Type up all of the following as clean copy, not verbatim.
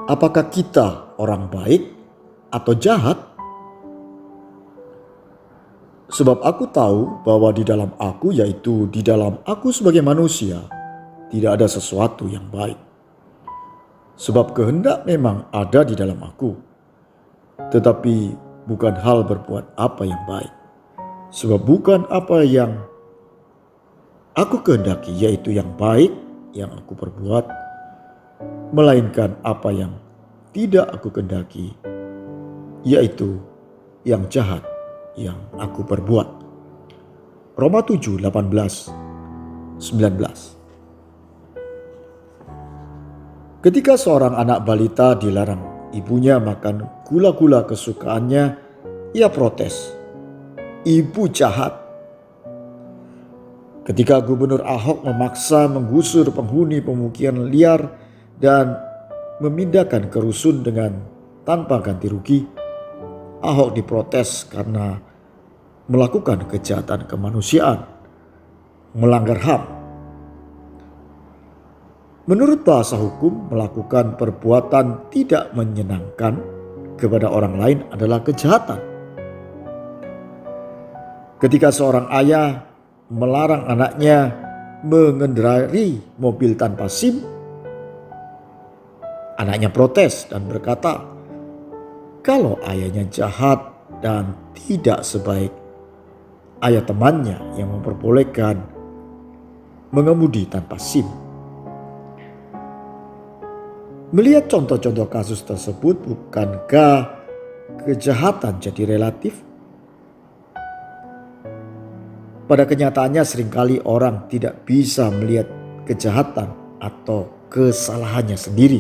Apakah kita orang baik atau jahat? Sebab aku tahu bahwa di dalam aku, yaitu di dalam aku sebagai manusia, tidak ada sesuatu yang baik. Sebab kehendak memang ada di dalam aku, tetapi bukan hal berbuat apa yang baik. Sebab bukan apa yang aku kehendaki, yaitu yang baik yang aku perbuat, melainkan apa yang tidak aku kehendaki, yaitu yang jahat yang aku perbuat. Roma 7, 18, 19. Ketika seorang anak balita dilarang ibunya makan gula-gula kesukaannya, ia protes, "Ibu jahat." Ketika Gubernur Ahok memaksa menggusur penghuni pemukiman liar dan memindahkan ke rusun dengan tanpa ganti rugi, Ahok diprotes karena melakukan kejahatan kemanusiaan, melanggar HAM. Menurut bahasa hukum, melakukan perbuatan tidak menyenangkan kepada orang lain adalah kejahatan. Ketika seorang ayah melarang anaknya mengendarai mobil tanpa SIM, anaknya protes dan berkata, kalau ayahnya jahat dan tidak sebaik ayah temannya yang memperbolehkan mengemudi tanpa SIM. Melihat contoh-contoh kasus tersebut, bukankah kejahatan jadi relatif? Pada kenyataannya seringkali orang tidak bisa melihat kejahatan atau kesalahannya sendiri,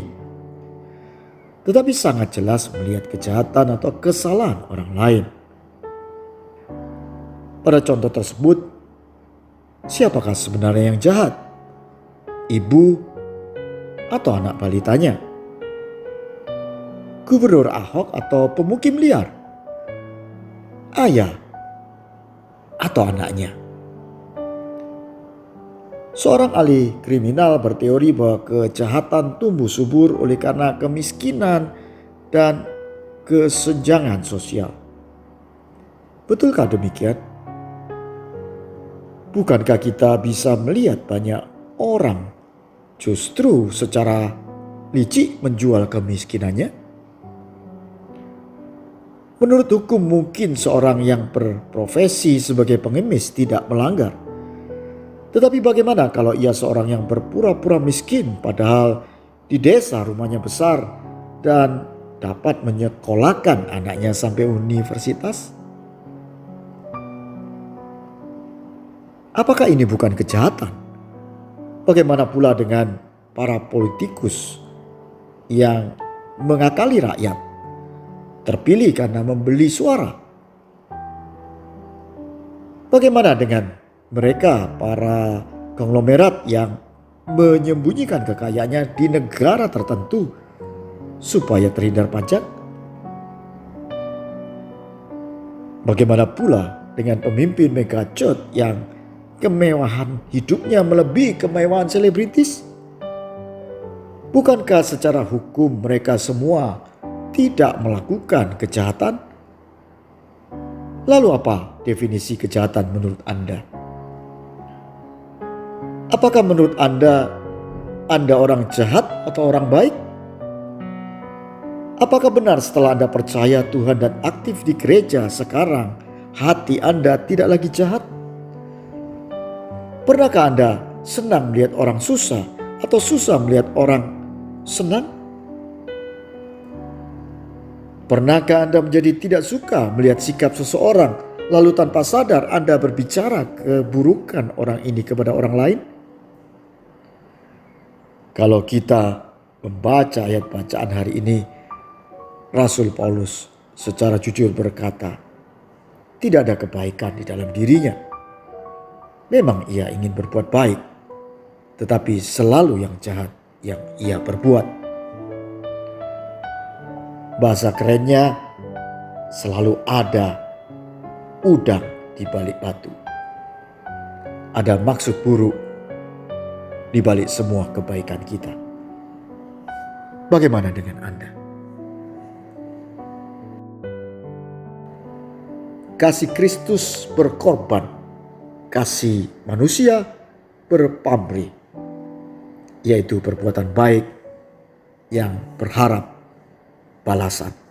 tetapi sangat jelas melihat kejahatan atau kesalahan orang lain. Pada contoh tersebut, siapakah sebenarnya yang jahat? Ibu atau anak balitanya? Gubernur Ahok atau pemukim liar? Ayah atau anaknya? Seorang ahli kriminal berteori bahwa kejahatan tumbuh subur oleh karena kemiskinan dan kesenjangan sosial. Betulkah demikian? Bukankah kita bisa melihat banyak orang justru secara licik menjual kemiskinannya? Menurut hukum mungkin seorang yang berprofesi sebagai pengemis tidak melanggar. Tetapi bagaimana kalau ia seorang yang berpura-pura miskin padahal di desa rumahnya besar dan dapat menyekolahkan anaknya sampai universitas? Apakah ini bukan kejahatan? Bagaimana pula dengan para politikus yang mengakali rakyat, terpilih karena membeli suara? Bagaimana dengan mereka, para konglomerat yang menyembunyikan kekayaannya di negara tertentu supaya terhindar pajak? Bagaimana pula dengan pemimpin megachurch yang kemewahan hidupnya melebihi kemewahan selebritis? Bukankah secara hukum mereka semua tidak melakukan kejahatan? Lalu apa definisi kejahatan menurut Anda? Apakah menurut Anda orang jahat atau orang baik? Apakah benar setelah Anda percaya Tuhan dan aktif di gereja sekarang, hati Anda tidak lagi jahat? Pernahkah Anda senang melihat orang susah atau susah melihat orang senang? Pernahkah Anda menjadi tidak suka melihat sikap seseorang lalu tanpa sadar Anda berbicara keburukan orang ini kepada orang lain? Kalau kita membaca ayat bacaan hari ini, Rasul Paulus secara jujur berkata, tidak ada kebaikan di dalam dirinya. Memang ia ingin berbuat baik, tetapi selalu yang jahat yang ia perbuat. Bahasa kerennya, selalu ada udang di balik batu. Ada maksud buruk di balik semua kebaikan kita. Bagaimana dengan Anda? Kasih Kristus berkorban, kasih manusia berpamrih, yaitu perbuatan baik yang berharap balasan.